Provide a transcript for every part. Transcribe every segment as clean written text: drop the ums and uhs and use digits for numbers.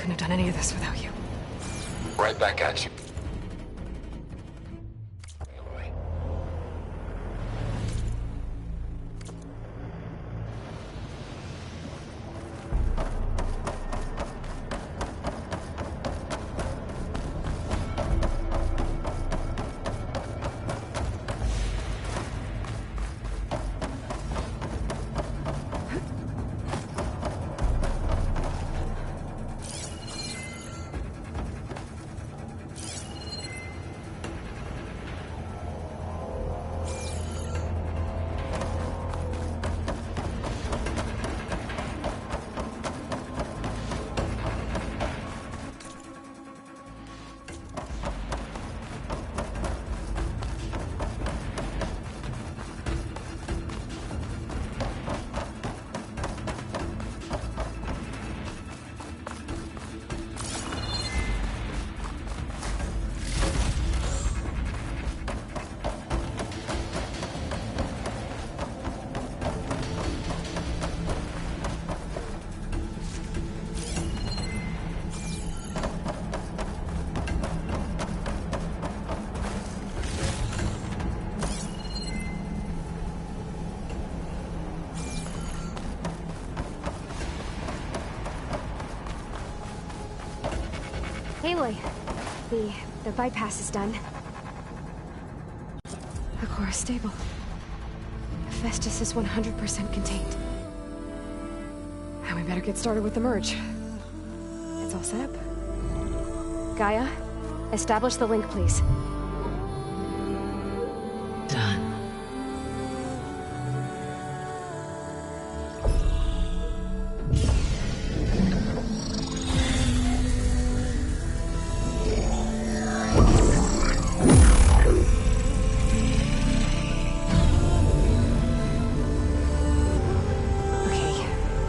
couldn't have done any of this without you. Right back at you. Aloy, the bypass is done. The core is stable. Hephaestus is 100% contained. And we better get started with the merge. It's all set up. Gaia, establish the link, please. Done.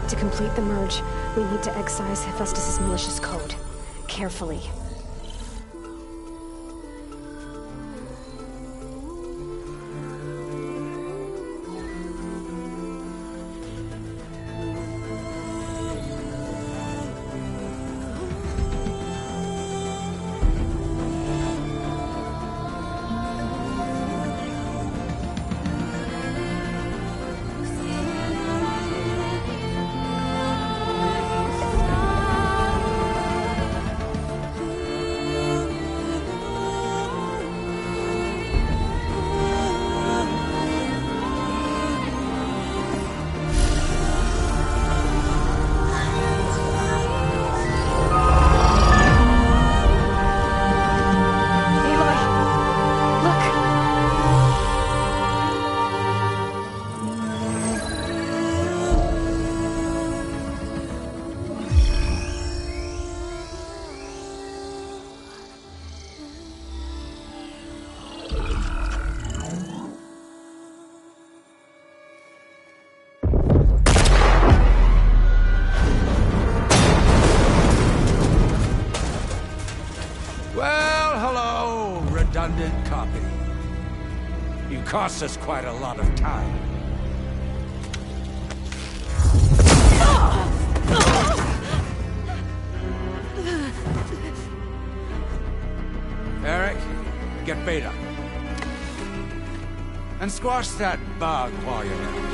To complete the merge, we need to excise Hephaestus' malicious code. Carefully. Redundant copy. You cost us quite a lot of time. Eric, get Beta. And squash that bug while you're at it.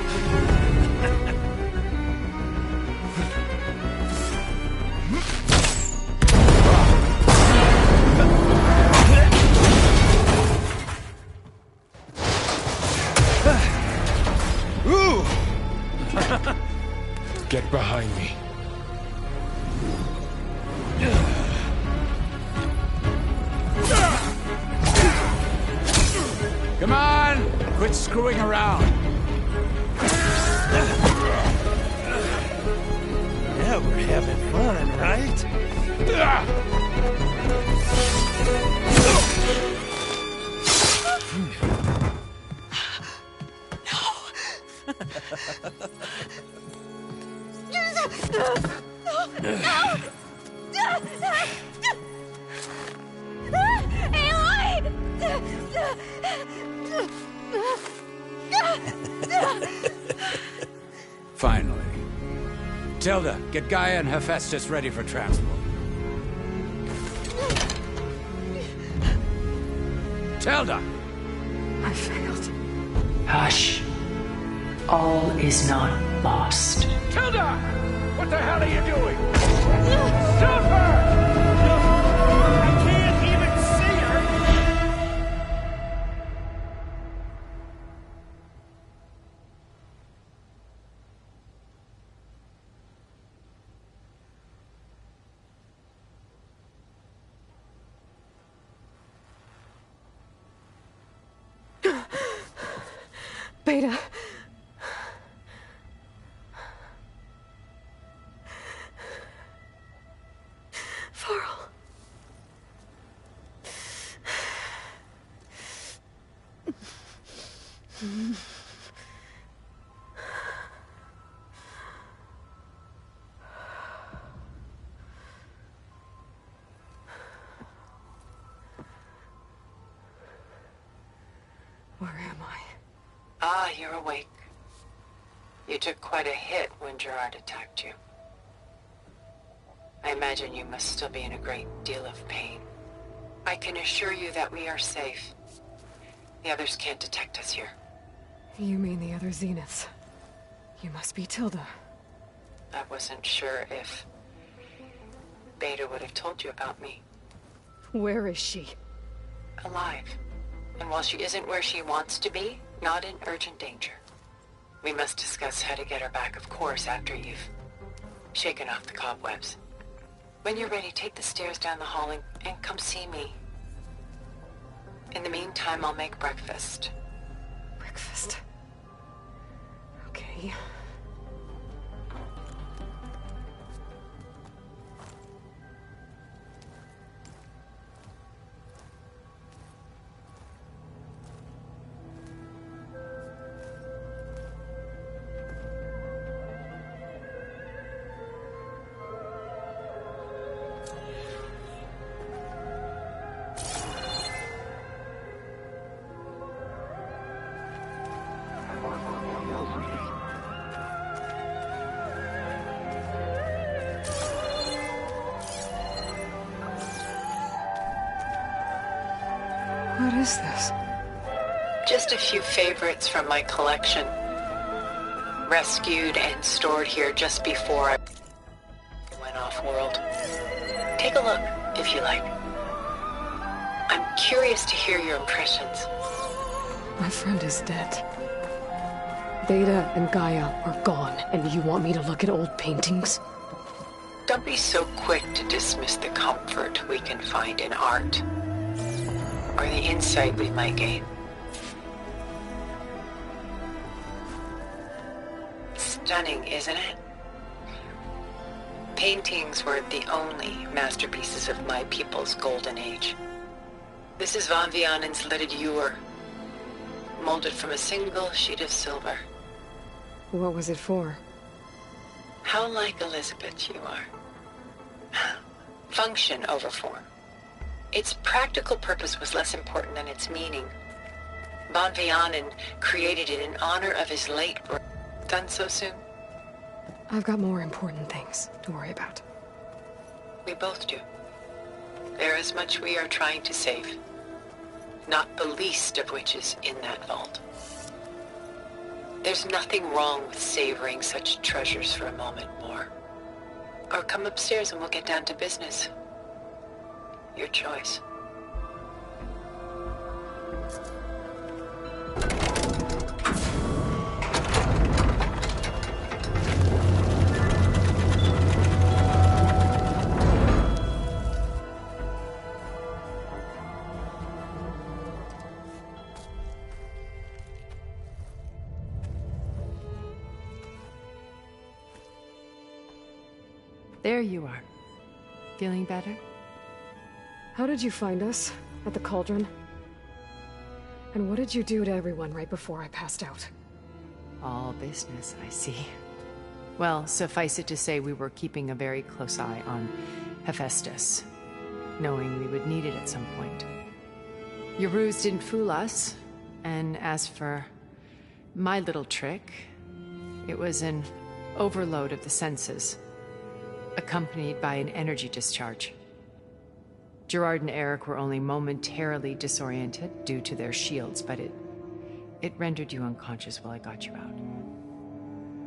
Get behind me. Come on! Quit screwing around. Yeah, we're having fun, right? Finally. Tilda, get Gaia and Hephaestus ready for transport. Telda! I failed. Hush. All is not lost. Telda! What the hell are you doing? Stop her! I can't even see her! Beta. Varl. Where am I? Ah, you're awake. You took quite a hit when Gerard attacked you. I imagine you must still be in a great deal of pain. I can assure you that we are safe. The others can't detect us here. You mean the other Zeniths? You must be Tilda. I wasn't sure if Beta would have told you about me. Where is she? Alive. And while she isn't where she wants to be, not in urgent danger. We must discuss how to get her back, of course, after you've shaken off the cobwebs. When you're ready, take the stairs down the hall and come see me. In the meantime, I'll make breakfast. Breakfast. Okay. What is this? Just a few favorites from my collection. Rescued and stored here just before I went off-world. Take a look, if you like. I'm curious to hear your impressions. My friend is dead. Beta and Gaia are gone, and you want me to look at old paintings? Don't be so quick to dismiss the comfort we can find in art, or the insight we might gain. Stunning, isn't it? Paintings were the only masterpieces of my people's golden age. This is Von Vianen's Leaded Ewer, molded from a single sheet of silver. What was it for? How like Elizabeth you are. Function over form. Its practical purpose was less important than its meaning. Von Vianen created it in honor of his late brother. Done so soon? I've got more important things to worry about. We both do. There is much we are trying to save. Not the least of which is in that vault. There's nothing wrong with savoring such treasures for a moment more. Or come upstairs and we'll get down to business. Your choice. There you are. Feeling better? How did you find us? At the Cauldron? And what did you do to everyone right before I passed out? All business, I see. Well, suffice it to say we were keeping a very close eye on Hephaestus, knowing we would need it at some point. Your ruse didn't fool us, and as for my little trick, it was an overload of the senses, accompanied by an energy discharge. Gerard and Eric were only momentarily disoriented due to their shields, but it rendered you unconscious while I got you out.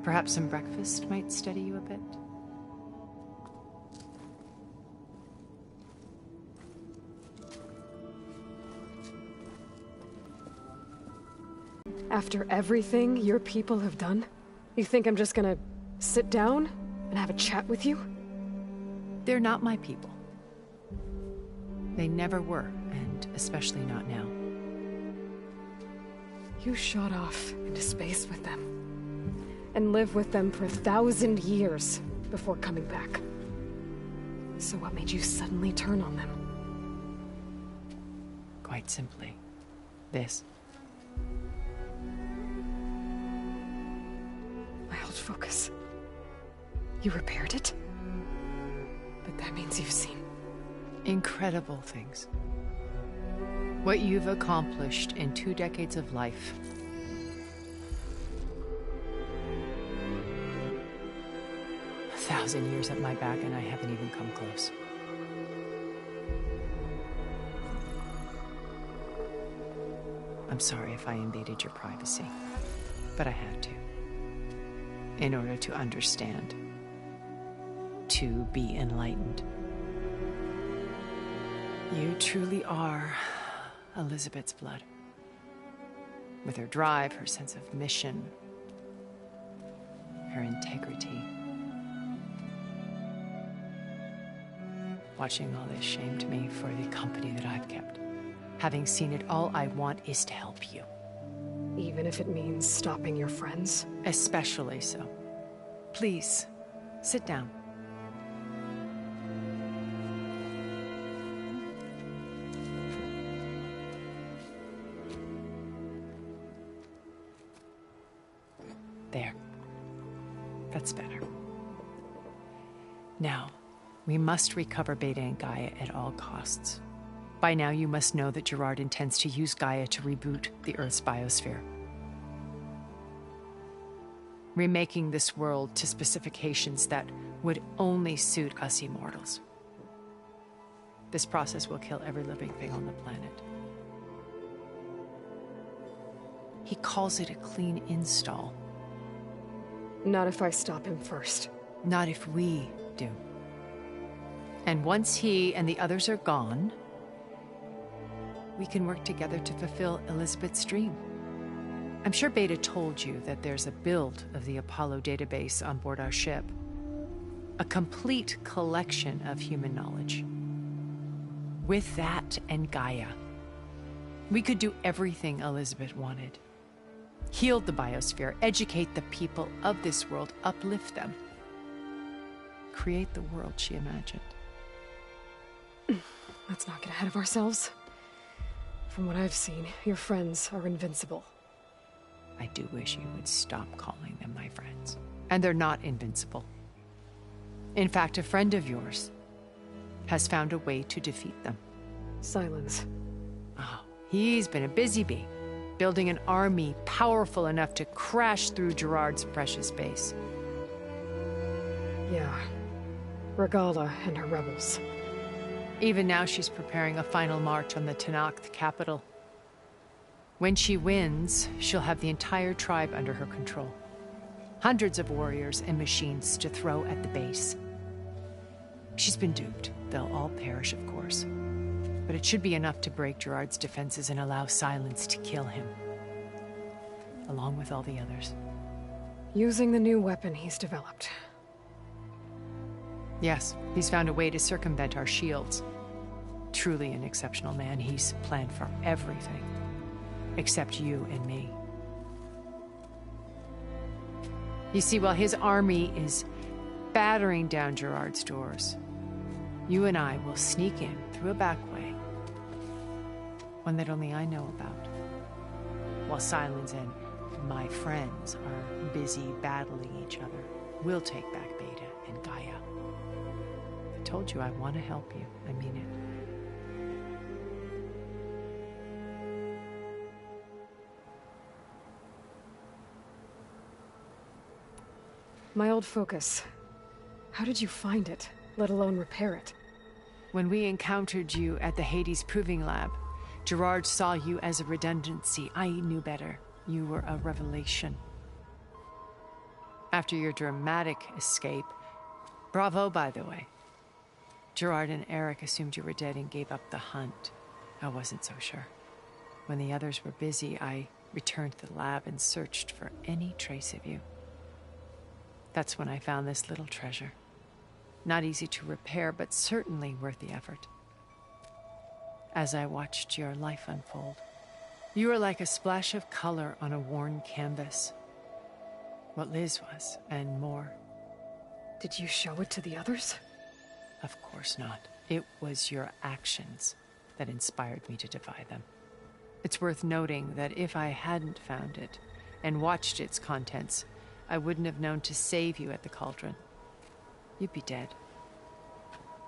Perhaps some breakfast might steady you a bit? After everything your people have done, you think I'm just gonna sit down and have a chat with you? They're not my people. They never were, and especially not now. You shot off into space with them, and lived with them for 1,000 years before coming back. So what made you suddenly turn on them? Quite simply, this. My old focus. You repaired it? But that means you've seen Incredible things. What you've accomplished in 2 decades of life. A 1,000 years at my back and I haven't even come close. I'm sorry if I invaded your privacy, but I had to. In order to understand. To be enlightened. You truly are Elizabeth's blood. With her drive, her sense of mission, her integrity. Watching all this shamed me for the company that I've kept. Having seen it, all I want is to help you. even if it means stopping your friends? Especially so. Please, sit down. There. That's better. Now, we must recover Beta and Gaia at all costs. By now, you must know that Gerard intends to use Gaia to reboot the Earth's biosphere. Remaking this world to specifications that would only suit us immortals. This process will kill every living thing on the planet. He calls it a clean install. Not if I stop him first. Not if we do. And once he and the others are gone, we can work together to fulfill Elizabeth's dream. I'm sure Beta told you that there's a build of the Apollo database on board our ship. A complete collection of human knowledge. With that and Gaia, we could do everything Elizabeth wanted. Heal the biosphere, educate the people of this world, uplift them. Create the world she imagined. Let's not get ahead of ourselves. From what I've seen, your friends are invincible. I do wish you would stop calling them my friends. And they're not invincible. In fact, a friend of yours has found a way to defeat them. Silence. Oh, he's been a busy bee, building an army powerful enough to crash through Gerard's precious base. Yeah. Regala and her rebels. Even now, she's preparing a final march on the Tenakth capital. When she wins, she'll have the entire tribe under her control. Hundreds of warriors and machines to throw at the base. She's been duped. They'll all perish, of course. But it should be enough to break Gerard's defenses and allow Silence to kill him. Along with all the others. Using the new weapon he's developed. Yes, he's found a way to circumvent our shields. Truly an exceptional man. He's planned for everything. Except you and me. You see, while his army is battering down Gerard's doors, you and I will sneak in through a back way. One that only I know about. While Silence and my friends are busy battling each other, we'll take back Beta and Gaia. I told you I want to help you. I mean it. My old focus. How did you find it, let alone repair it? When we encountered you at the Hades Proving Lab, Gerard saw you as a redundancy. I knew better. You were a revelation. After your dramatic escape, bravo, by the way, Gerard and Eric assumed you were dead and gave up the hunt. I wasn't so sure. When the others were busy, I returned to the lab and searched for any trace of you. That's when I found this little treasure. Not easy to repair, but certainly worth the effort. As I watched your life unfold, you were like a splash of color on a worn canvas. What Liz was, and more. Did you show it to the others? Of course not. It was your actions that inspired me to defy them. It's worth noting that if I hadn't found it and watched its contents, I wouldn't have known to save you at the cauldron. You'd be dead.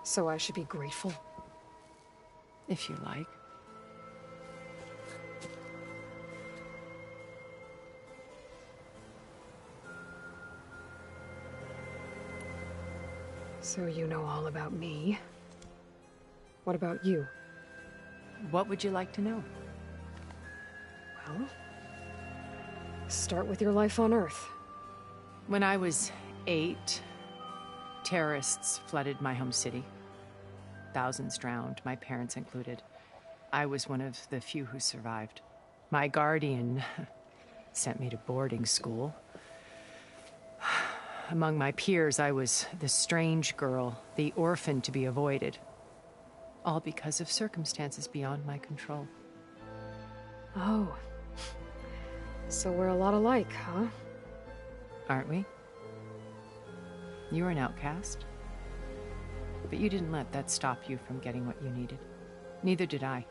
So I should be grateful? If you like. So you know all about me. What about you? What would you like to know? Well, start with your life on Earth. When I was 8, terrorists flooded my home city. Thousands drowned, my parents included. I was one of the few who survived. My guardian sent me to boarding school. Among my peers, I was the strange girl, the orphan to be avoided. All because of circumstances beyond my control. Oh. So we're a lot alike, huh? Aren't we? You were an outcast. But you didn't let that stop you from getting what you needed. Neither did I.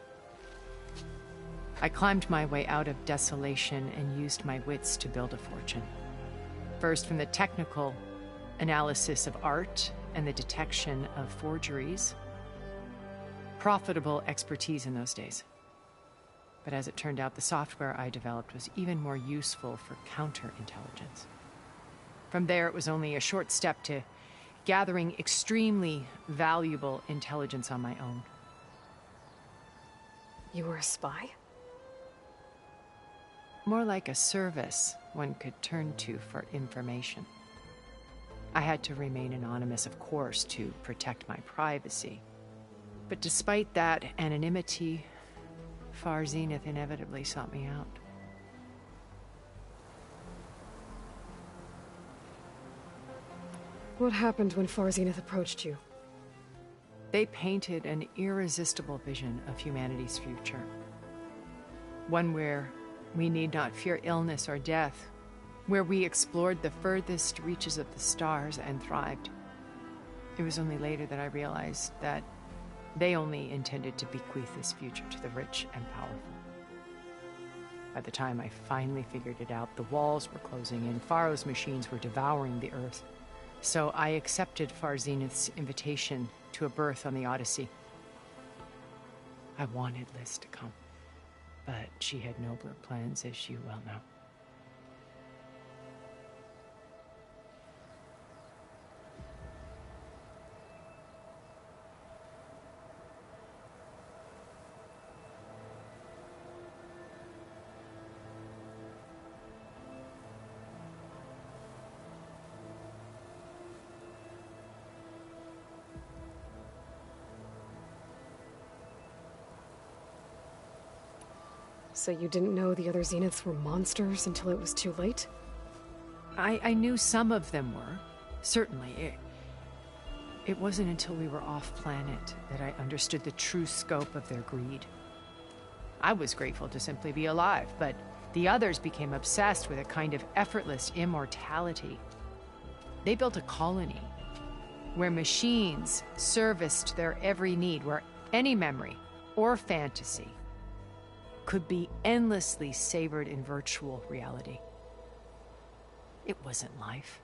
I climbed my way out of desolation and used my wits to build a fortune. First, from the technical analysis of art and the detection of forgeries. Profitable expertise in those days. But as it turned out, the software I developed was even more useful for counterintelligence. From there, it was only a short step to gathering extremely valuable intelligence on my own. You were a spy? More like a service one could turn to for information. I had to remain anonymous, of course, to protect my privacy. But despite that anonymity, Far Zenith inevitably sought me out. What happened when Far Zenith approached you? They painted an irresistible vision of humanity's future. One where we need not fear illness or death, where we explored the furthest reaches of the stars and thrived. It was only later that I realized that they only intended to bequeath this future to the rich and powerful. By the time I finally figured it out, the walls were closing in, Pharaoh's machines were devouring the Earth. So I accepted Far Zenith's invitation to a berth on the Odyssey. I wanted Liz to come, but she had nobler plans, as you well know. So you didn't know the other Zeniths were monsters until it was too late? I knew some of them were, certainly. It wasn't until we were off-planet that I understood the true scope of their greed. I was grateful to simply be alive, but the others became obsessed with a kind of effortless immortality. They built a colony where machines serviced their every need, where any memory or fantasy could be endlessly savored in virtual reality. It wasn't life.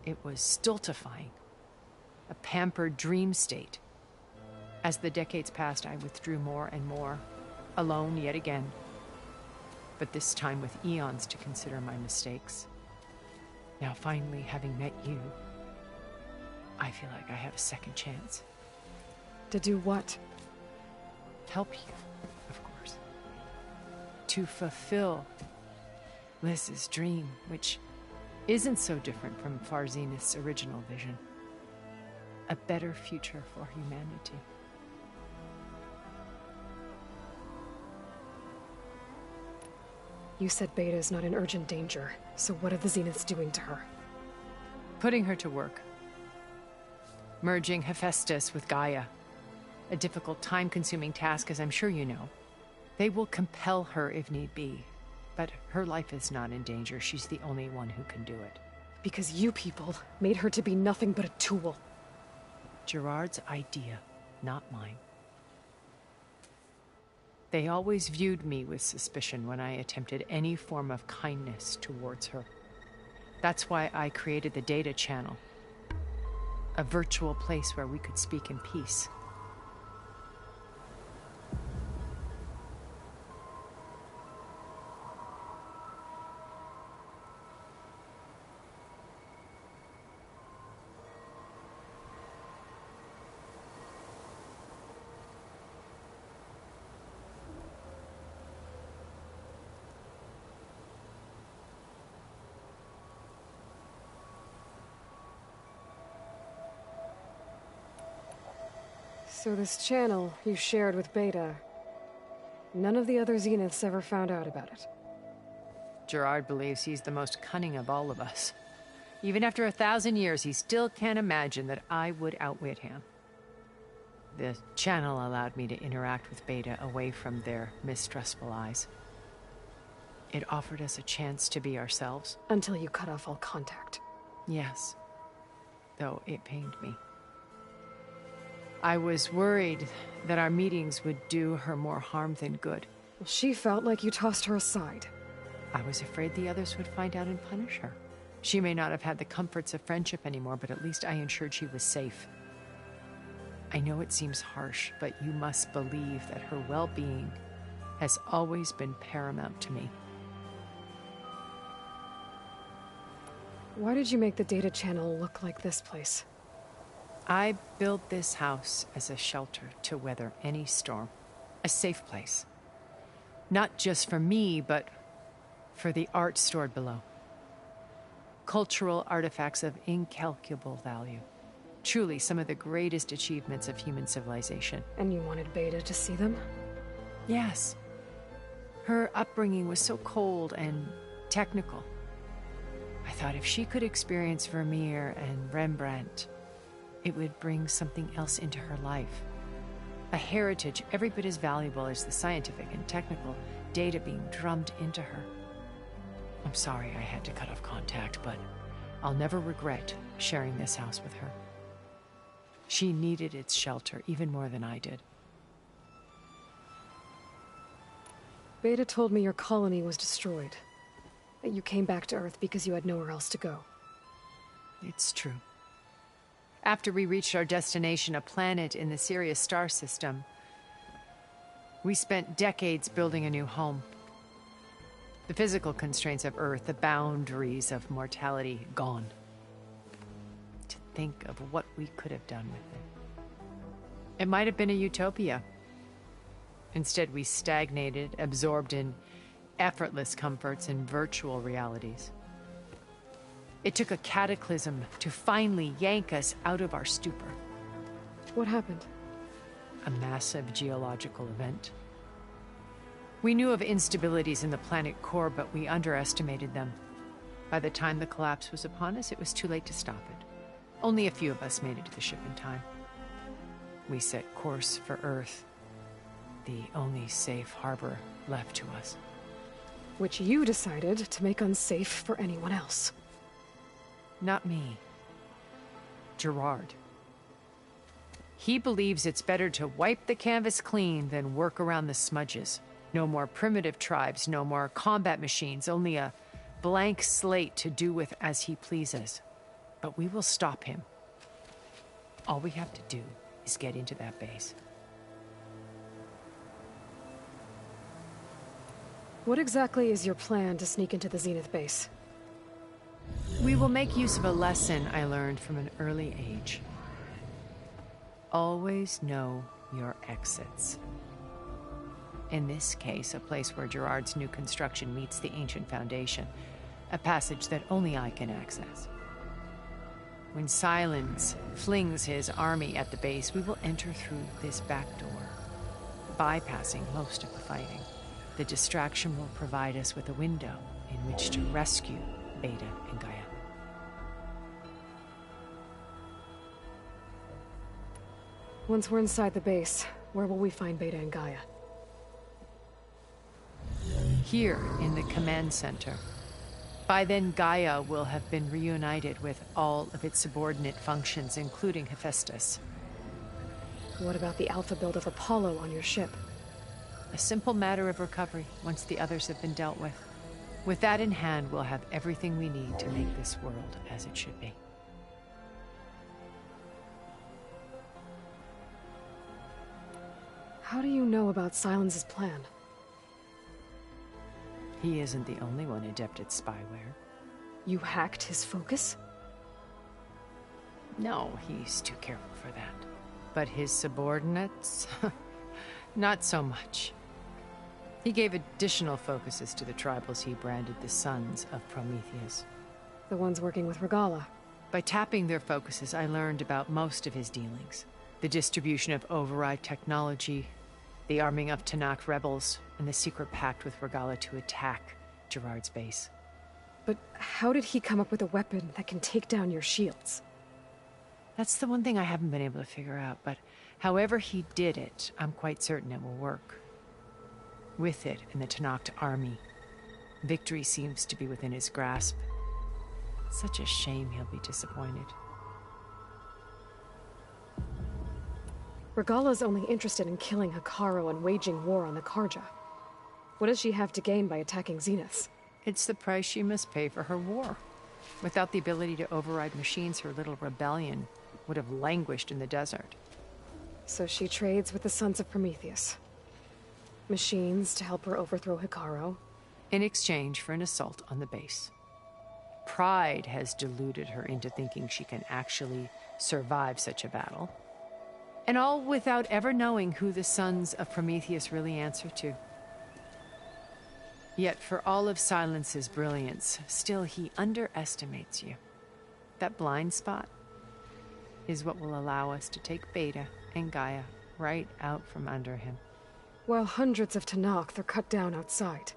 It was stultifying, a pampered dream state. As the decades passed, I withdrew more and more, alone yet again, but this time with eons to consider my mistakes. Now finally, having met you, I feel like I have a second chance. To do what? Help you, of course. To fulfill Liz's dream, which isn't so different from Far Zenith's original vision. A better future for humanity. You said Beta is not in urgent danger, so what are the Zeniths doing to her? Putting her to work. Merging Hephaestus with Gaia. A difficult, time-consuming task, as I'm sure you know. They will compel her if need be. But her life is not in danger. She's the only one who can do it. Because you people made her to be nothing but a tool. Gerard's idea, not mine. They always viewed me with suspicion when I attempted any form of kindness towards her. That's why I created the Data Channel. A virtual place where we could speak in peace. So this channel you shared with Beta, none of the other Zeniths ever found out about it. Gerard believes he's the most cunning of all of us. Even after 1,000 years, he still can't imagine that I would outwit him. The channel allowed me to interact with Beta away from their mistrustful eyes. It offered us a chance to be ourselves. Until you cut off all contact. Yes, though it pained me. I was worried that our meetings would do her more harm than good. Well, she felt like you tossed her aside. I was afraid the others would find out and punish her. She may not have had the comforts of friendship anymore, but at least I ensured she was safe. I know it seems harsh, but you must believe that her well-being has always been paramount to me. Why did you make the Data Channel look like this place? I built this house as a shelter to weather any storm. A safe place. Not just for me, but for the art stored below. Cultural artifacts of incalculable value. Truly some of the greatest achievements of human civilization. And you wanted Beta to see them? Yes. Her upbringing was so cold and technical. I thought if she could experience Vermeer and Rembrandt, it would bring something else into her life. A heritage every bit as valuable as the scientific and technical data being drummed into her. I'm sorry I had to cut off contact, but I'll never regret sharing this house with her. She needed its shelter even more than I did. Beta told me your colony was destroyed. That you came back to Earth because you had nowhere else to go. It's true. After we reached our destination, a planet in the Sirius star system, we spent decades building a new home. The physical constraints of Earth, the boundaries of mortality, gone. To think of what we could have done with it. It might have been a utopia. Instead, we stagnated, absorbed in effortless comforts and virtual realities. It took a cataclysm to finally yank us out of our stupor. What happened? A massive geological event. We knew of instabilities in the planet core, but we underestimated them. By the time the collapse was upon us, it was too late to stop it. Only a few of us made it to the ship in time. We set course for Earth, the only safe harbor left to us. Which you decided to make unsafe for anyone else. Not me. Gerard. He believes it's better to wipe the canvas clean than work around the smudges. No more primitive tribes, no more combat machines, only a blank slate to do with as he pleases. But we will stop him. All we have to do is get into that base. What exactly is your plan to sneak into the Zenith base? We We will make use of a lesson I learned from an early age. always know your exits. In this case, a place where Gerard's new construction meets the ancient foundation, a passage that only I can access. When Silence flings his army at the base, we will enter through this back door, bypassing most of the fighting. The distraction will provide us with a window in which to rescue Beta and Gaia. Once we're inside the base, where will we find Beta and Gaia? Here in the command center. By then, Gaia will have been reunited with all of its subordinate functions, including Hephaestus. What about the alpha build of Apollo on your ship? A simple matter of recovery once the others have been dealt with. With that in hand, we'll have everything we need to make this world as it should be. How do you know about Silence's plan? He isn't the only one adept at spyware. You hacked his focus? No, he's too careful for that. But his subordinates? Not so much. He gave additional focuses to the tribals he branded the Sons of Prometheus. The ones working with Regalla. By tapping their focuses, I learned about most of his dealings. The distribution of override technology, the arming of Tanakh rebels, and the secret pact with Regalla to attack Gerard's base. But how did he come up with a weapon that can take down your shields? That's the one thing I haven't been able to figure out, but however he did it, I'm quite certain it will work. With it and the Tanakh army, victory seems to be within his grasp. Such a shame he'll be disappointed. Regalla's only interested in killing Hekarro and waging war on the Karja. What does she have to gain by attacking Zenith? It's the price she must pay for her war. Without the ability to override machines, her little rebellion would have languished in the desert. So she trades with the Sons of Prometheus. Machines to help her overthrow Hekarro. In exchange for an assault on the base. Pride has deluded her into thinking she can actually survive such a battle. And all without ever knowing who the Sons of Prometheus really answer to. Yet for all of Silence's brilliance, still he underestimates you. That blind spot is what will allow us to take Beta and Gaia right out from under him. While hundreds of Tanakh are cut down outside.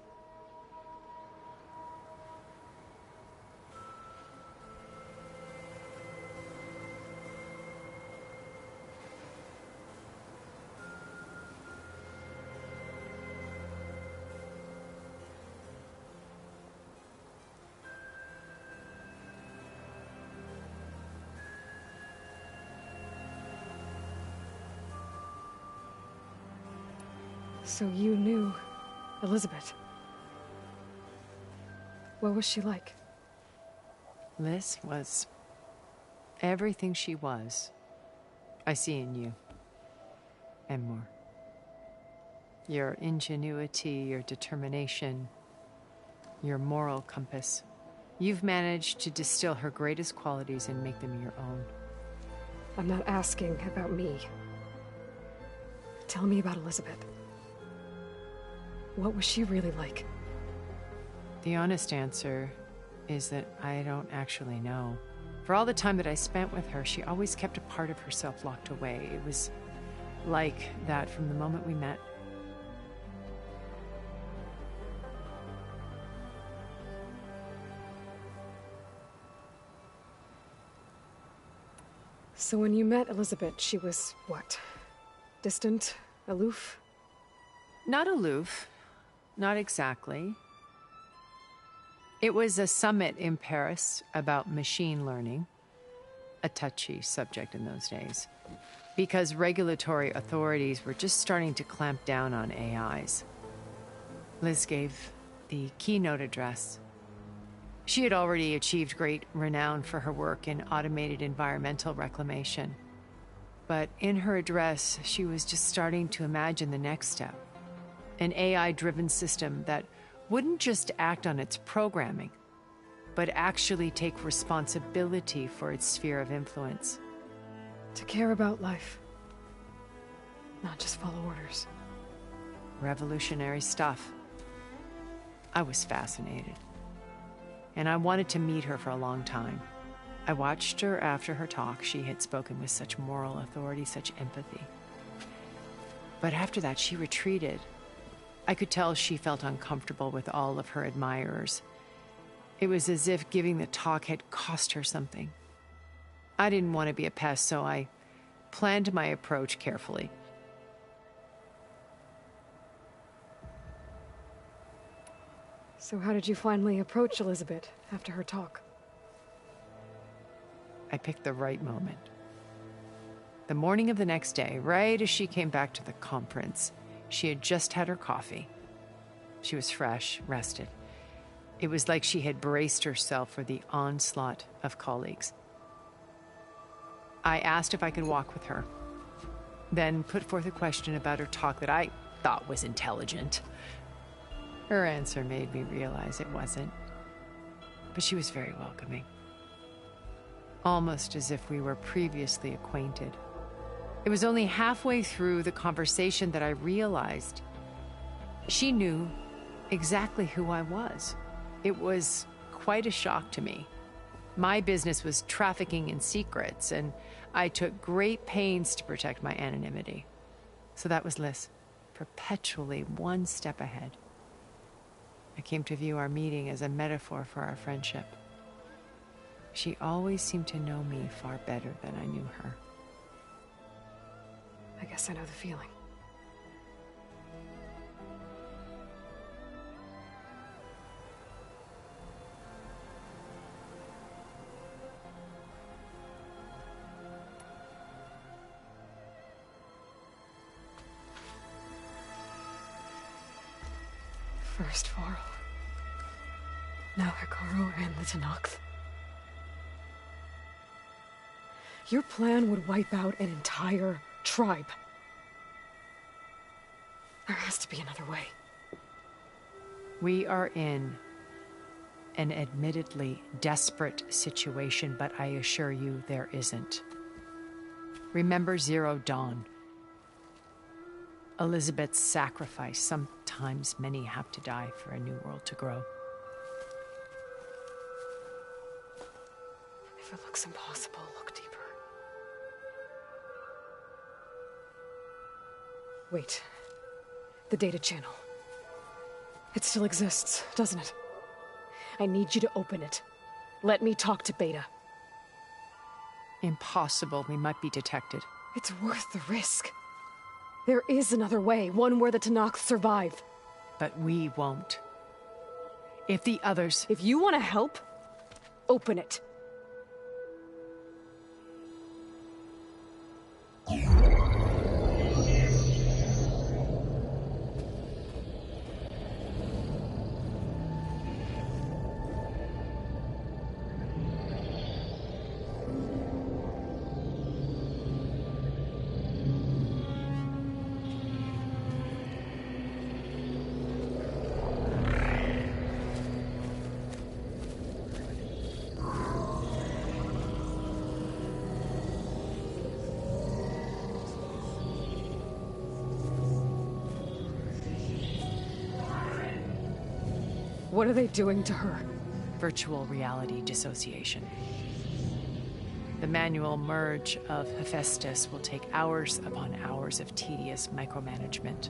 So you knew Elizabeth. What was she like? Liz was everything she was. I see in you. And more. Your ingenuity, your determination, your moral compass. You've managed to distill her greatest qualities and make them your own. I'm not asking about me. Tell me about Elizabeth. What was she really like? The honest answer is that I don't actually know. For all the time that I spent with her, she always kept a part of herself locked away. It was like that from the moment we met. So when you met Elizabeth, she was what? Distant? Aloof? Not aloof. Not exactly. It was a summit in Paris about machine learning, a touchy subject in those days, because regulatory authorities were just starting to clamp down on AIs. Liz gave the keynote address. She had already achieved great renown for her work in automated environmental reclamation. But in her address, she was just starting to imagine the next step. An AI-driven system that wouldn't just act on its programming, but actually take responsibility for its sphere of influence. To care about life. not just follow orders. Revolutionary stuff. I was fascinated. And I wanted to meet her for a long time. I watched her after her talk. She had spoken with such moral authority, such empathy. But after that, she retreated. I could tell she felt uncomfortable with all of her admirers. It was as if giving the talk had cost her something. I didn't want to be a pest, so I planned my approach carefully. So how did you finally approach Elizabeth after her talk? I picked the right moment. The morning of the next day, right as she came back to the conference, she had just had her coffee. She was fresh, rested. It was like she had braced herself for the onslaught of colleagues. I asked if I could walk with her, then put forth a question about her talk that I thought was intelligent. Her answer made me realize it wasn't, but she was very welcoming. Almost as if we were previously acquainted. It was only halfway through the conversation that I realized she knew exactly who I was. It was quite a shock to me. My business was trafficking in secrets, and I took great pains to protect my anonymity. So that was Liz, perpetually one step ahead. I came to view our meeting as a metaphor for our friendship. She always seemed to know me far better than I knew her. I guess I know the feeling. First Varl. Now Hekarro and the Tenakth. Your plan would wipe out an entire tribe. There has to be another way. We are in an admittedly desperate situation, but I assure you there isn't. Remember Zero Dawn. Elizabeth's sacrifice. Sometimes many have to die for a new world to grow. If it looks impossible, look deeper. Wait. The data channel. It still exists, doesn't it? I need you to open it. Let me talk to Beta. Impossible. We might be detected. It's worth the risk. There is another way, one where the Tenakth survive. But we won't. If the others... If you want to help, open it. What are they doing to her? Virtual reality dissociation. The manual merge of Hephaestus will take hours upon hours of tedious micromanagement.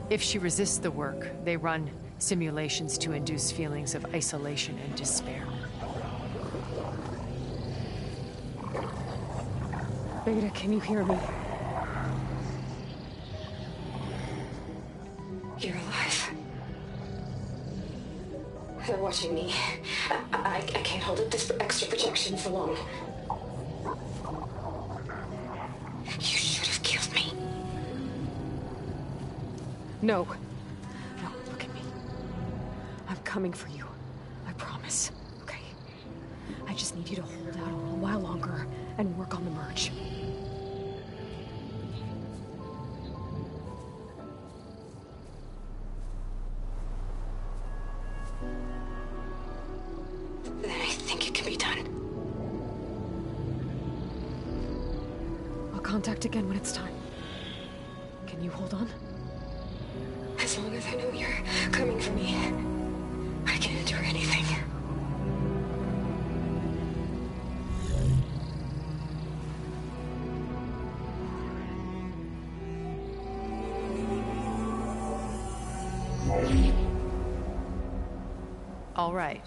If she resists the work, they run simulations to induce feelings of isolation and despair. Beta, can you hear me? You're alive. They're watching me. I can't hold up this extra projection for long. You should have killed me. No. No, look at me. I'm coming for you. I promise. Okay? I just need you to hold out a little while longer and work on the merge. Then I think it can be done. I'll contact again when it's time. Can you hold on? As long as I know you're coming for me, I can endure anything. All right.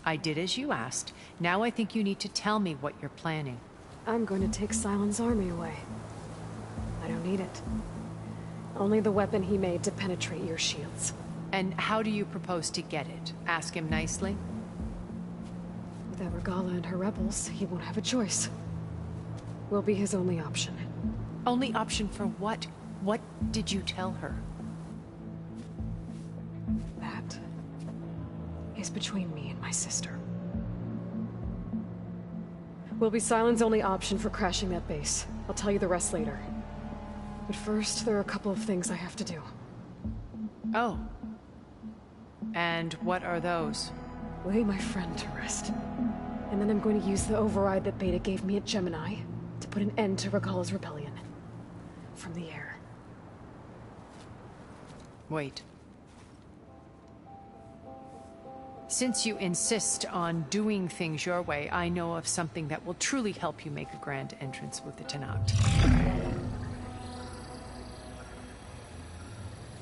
I did as you asked. Now I think you need to tell me what you're planning. I'm going to take Sylens' army away. I don't need it. Only the weapon he made to penetrate your shields. And how do you propose to get it? Ask him nicely? Without Regalla and her rebels, he won't have a choice. We'll be his only option. Only option for what? What did you tell her? That is between me and my sister. Will be Sylens' only option for crashing that base. I'll tell you the rest later. But first, there are a couple of things I have to do. Oh. And what are those? Lay my friend to rest. And then I'm going to use the override that Beta gave me at Gemini to put an end to Regalla's rebellion. From the air. Wait. Since you insist on doing things your way, I know of something that will truly help you make a grand entrance with the Tenakth.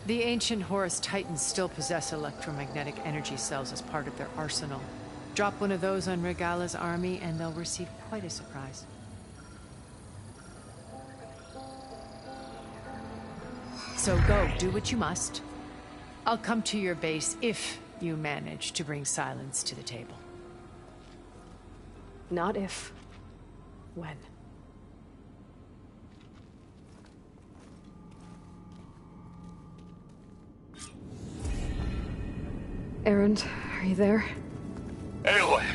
The ancient Horus Titans still possess electromagnetic energy cells as part of their arsenal. Drop one of those on Regalla's army and they'll receive quite a surprise. So go, do what you must. I'll come to your base if you manage to bring Sylens to the table. Not if. When. Erend, are you there? Aloy!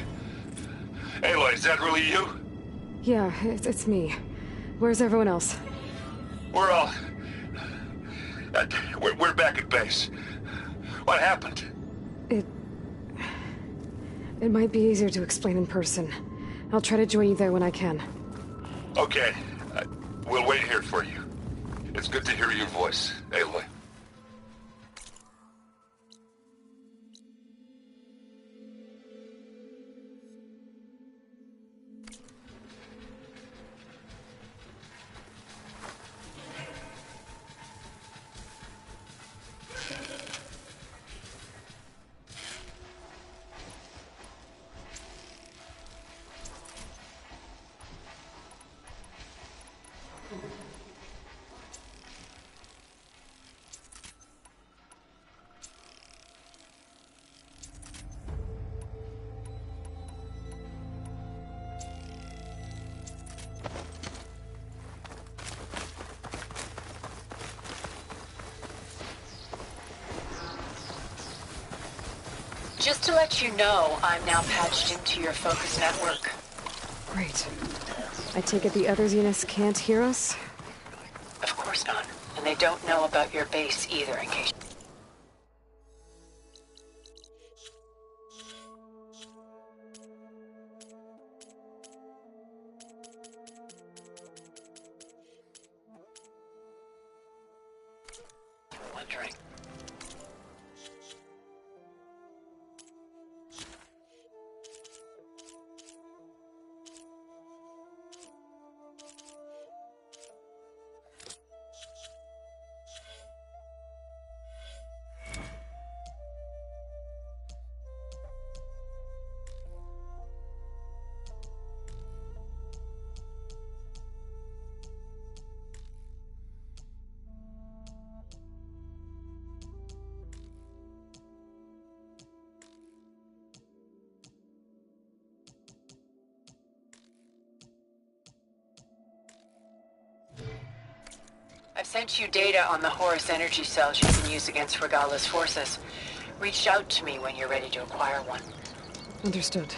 Aloy, is that really you? Yeah, it's me. Where's everyone else? We're all... we're back at base. What happened? It might be easier to explain in person. I'll try to join you there when I can. Okay. We'll wait here for you. It's good to hear your voice, Aloy. Just to let you know, I'm now patched into your focus network. Great. I take it the other Zeniths can't hear us? Of course not. And they don't know about your base either, in case... you're wondering. I've sent you data on the Horus energy cells you can use against Regalla's forces. Reach out to me when you're ready to acquire one. Understood.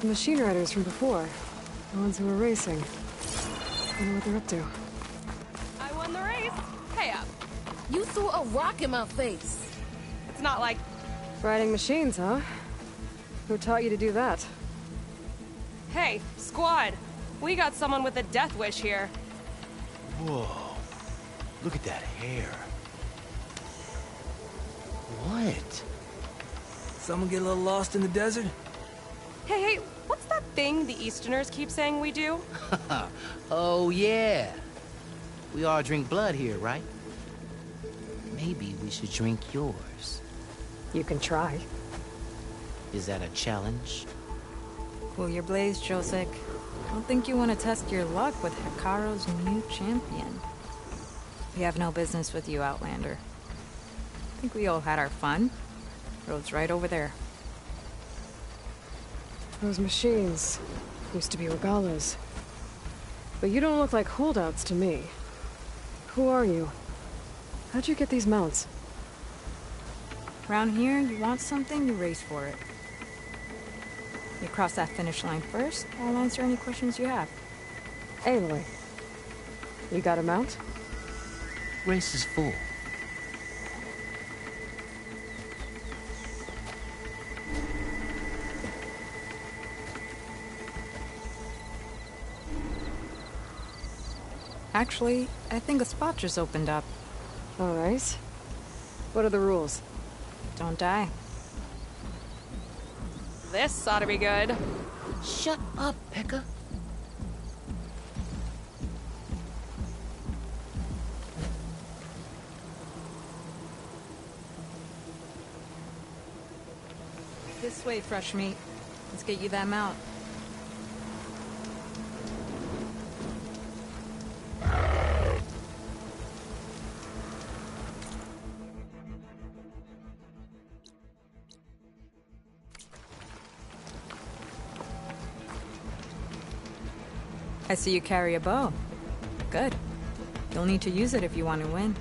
The machine riders from before. The ones who were racing. Wonder what they're up to. I won the race. Pay up. You threw a rock in my face. It's not like... Riding machines, huh? Who taught you to do that? Hey, squad. We got someone with a death wish here. Whoa. Look at that hair. What? Someone get a little lost in the desert? Hey, what's that thing the Easterners keep saying we do? Oh, yeah. We all drink blood here, right? Maybe we should drink yours. You can try. Is that a challenge? Cool your blaze, Josek. Don't think you want to test your luck with Hekarro's new champion. We have no business with you, Outlander. I think we all had our fun. Road's right over there. Those machines used to be Regalla's. But you don't look like holdouts to me. Who are you? How'd you get these mounts? Around here, you want something, you race for it. You cross that finish line first, I'll answer any questions you have. Aloy, you got a mount? Race is full. Actually, I think a spot just opened up. All right. What are the rules? Don't die. This ought to be good. Shut up, Pekka. This way, fresh meat. Let's get you that mount. I see you carry a bow. Good. You'll need to use it if you want to win.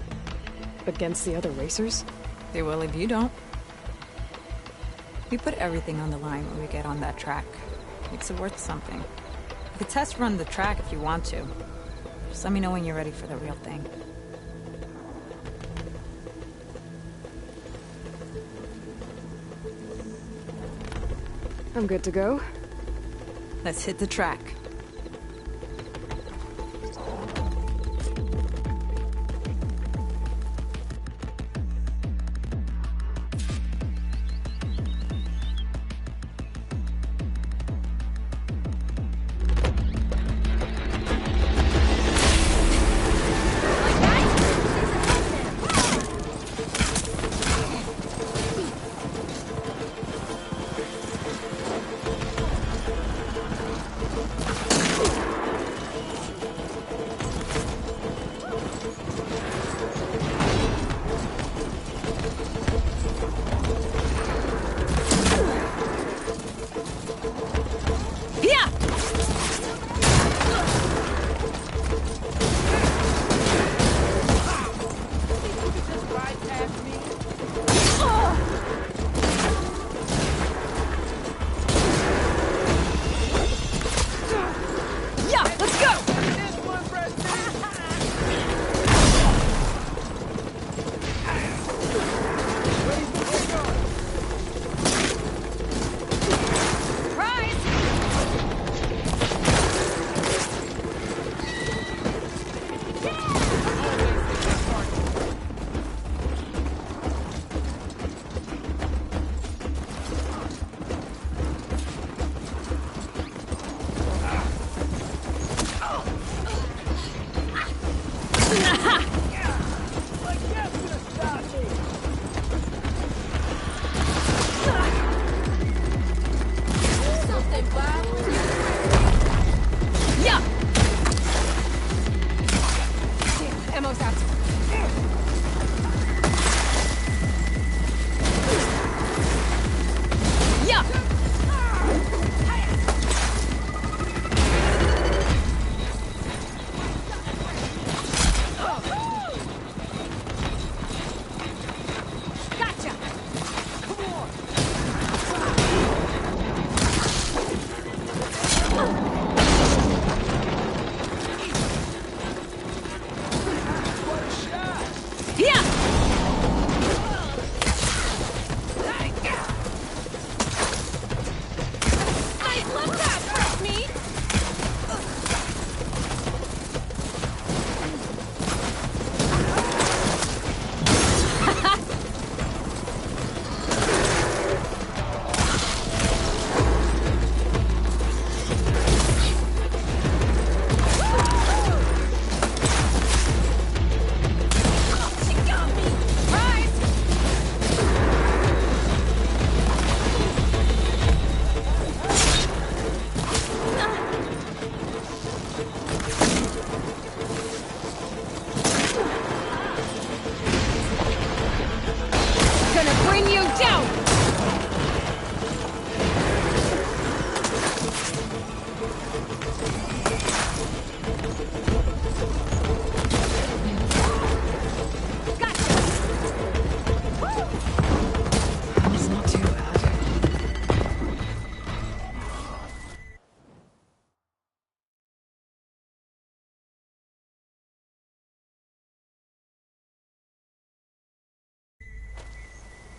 Against the other racers? They will if you don't. We put everything on the line when we get on that track. Makes it worth something. You could test run the track if you want to. Just let me know when you're ready for the real thing. I'm good to go. Let's hit the track.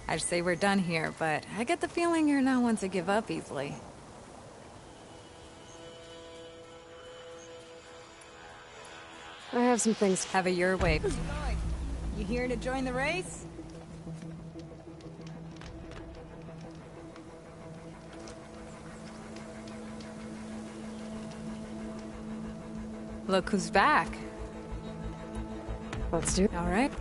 I'd say we're done here, but I get the feeling you're not one to give up easily. I have some things. Have it your way. You here to join the race? Look who's back. Let's do it. All right.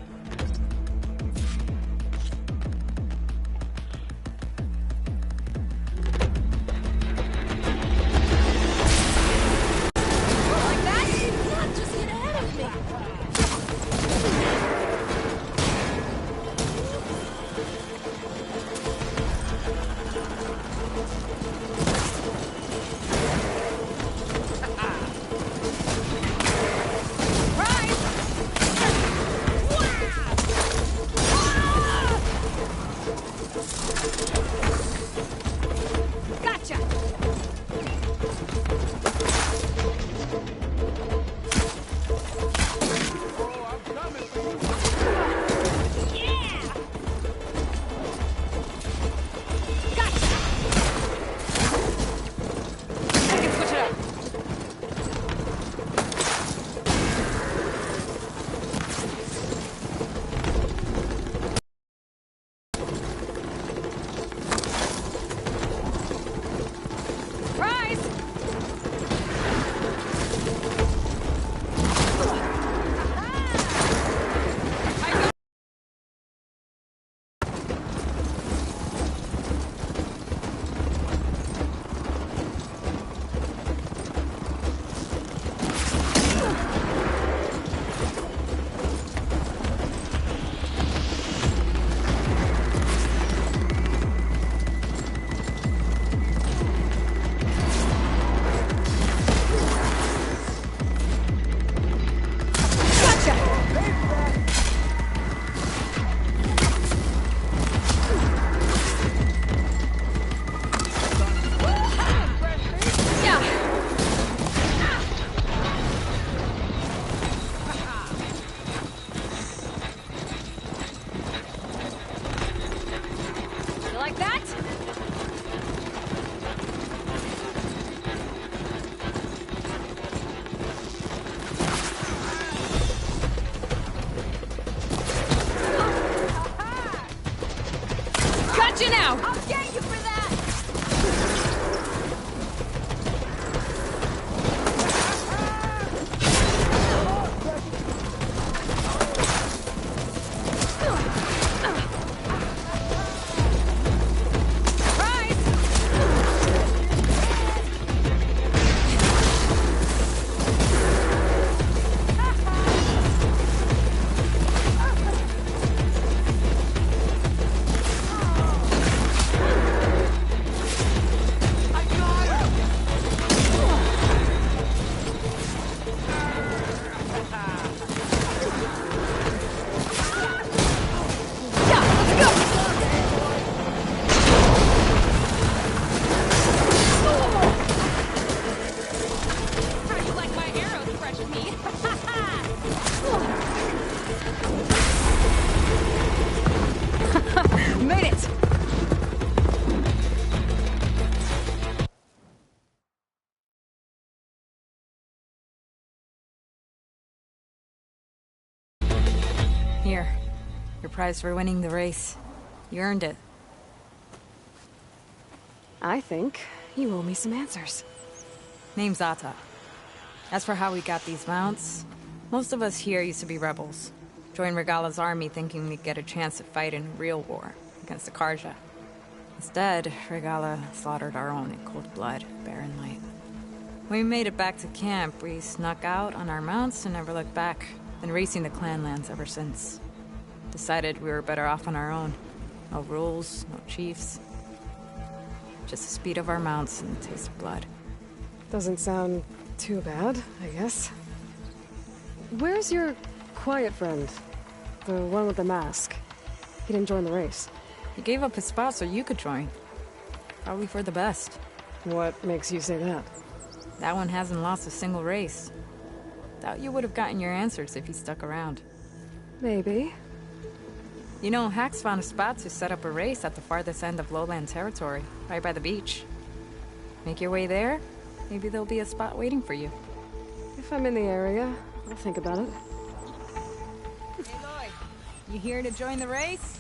Here. Your prize for winning the race. You earned it. I think you owe me some answers. Name's Ata. As for how we got these mounts, most of us here used to be rebels. Joined Regala's army thinking we'd get a chance to fight in a real war against the Karja. Instead, Regala slaughtered our own in cold blood, barren light. When we made it back to camp, we snuck out on our mounts and never looked back. Been racing the clan lands ever since. Decided we were better off on our own. No rules, no chiefs. Just the speed of our mounts and the taste of blood. Doesn't sound too bad, I guess. Where's your quiet friend? The one with the mask. He didn't join the race. He gave up his spot so you could join. Probably for the best. What makes you say that? That one hasn't lost a single race. Doubt you would have gotten your answers if he stuck around. Maybe. You know, Hax found a spot to set up a race at the farthest end of lowland territory, right by the beach. Make your way there, maybe there'll be a spot waiting for you. If I'm in the area, I'll think about it. Aloy, you here to join the race?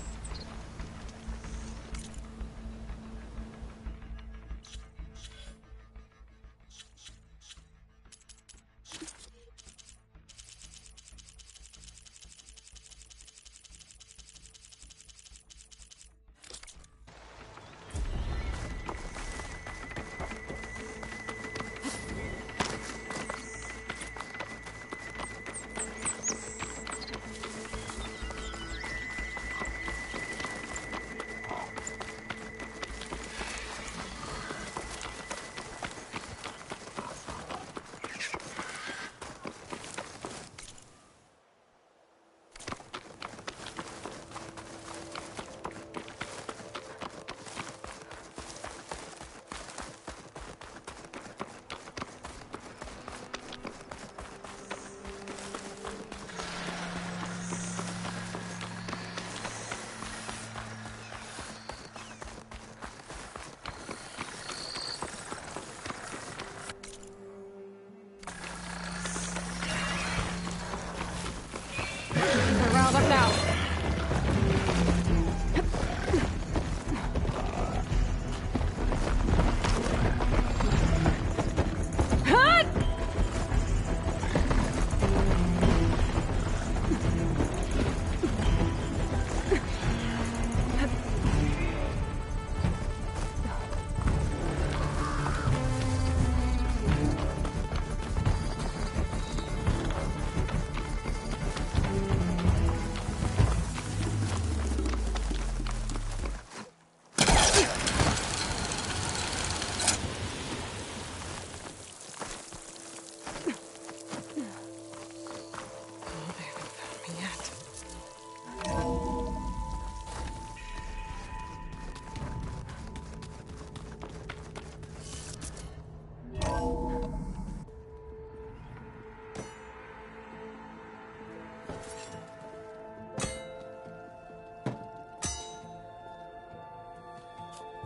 Up now.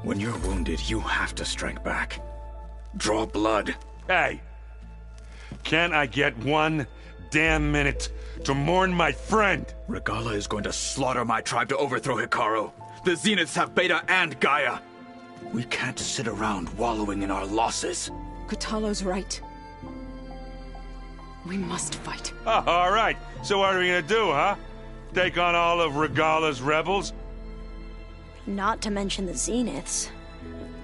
When you're wounded, you have to strike back. Draw blood. Hey! Can't I get one damn minute to mourn my friend? Regalla is going to slaughter my tribe to overthrow Hekarro. The Zeniths have Beta and Gaia. We can't sit around wallowing in our losses. Kotallo's right. We must fight. Oh, all right. So what are we gonna do, huh? Take on all of Regalla's rebels? Not to mention the Zeniths.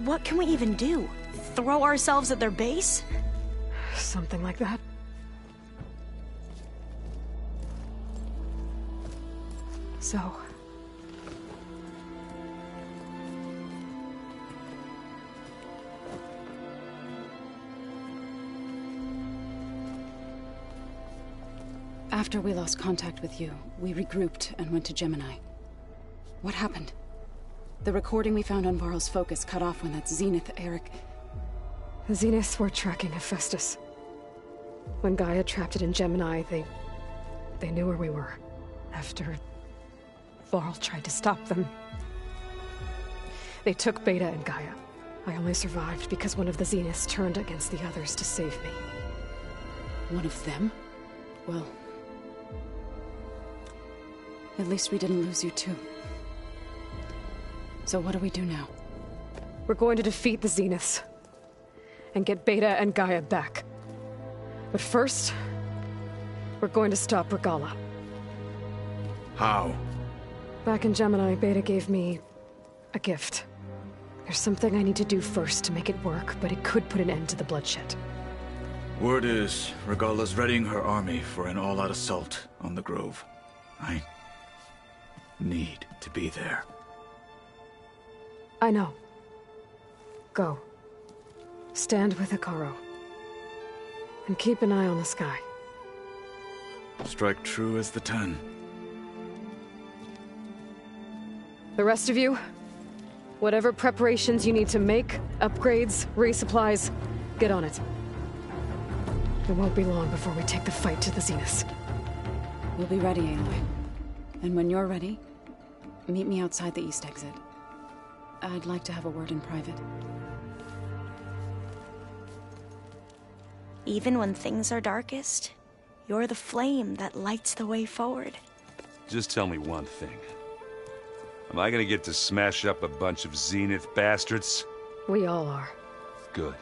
What can we even do? Throw ourselves at their base? Something like that. So... After we lost contact with you, we regrouped and went to Gemini. What happened? The recording we found on Varl's focus cut off when that Zenith, Eric... The Zeniths were tracking Hephaestus. When Gaia trapped it in Gemini, they knew where we were. After... Varl tried to stop them. They took Beta and Gaia. I only survived because one of the Zeniths turned against the others to save me. One of them? Well... At least we didn't lose you too. So what do we do now? We're going to defeat the Zeniths. And get Beta and Gaia back. But first... we're going to stop Regalla. How? Back in Gemini, Beta gave me... a gift. There's something I need to do first to make it work, but it could put an end to the bloodshed. Word is, Regalla's readying her army for an all-out assault on the Grove. I... need to be there. I know. Go. Stand with Hekarro. And keep an eye on the sky. Strike true as the 10. The rest of you, whatever preparations you need to make, upgrades, resupplies, get on it. It won't be long before we take the fight to the Zeniths. We'll be ready, Aloy. And when you're ready, Meet me outside the east exit. I'd like to have a word in private. Even when things are darkest, you're the flame that lights the way forward. Just tell me one thing. Am I gonna get to smash up a bunch of Zenith bastards? We all are. Good.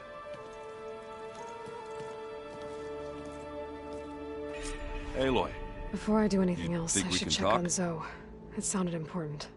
Aloy. Before I do anything else, think I we should can check talk? on Zoe. It sounded important.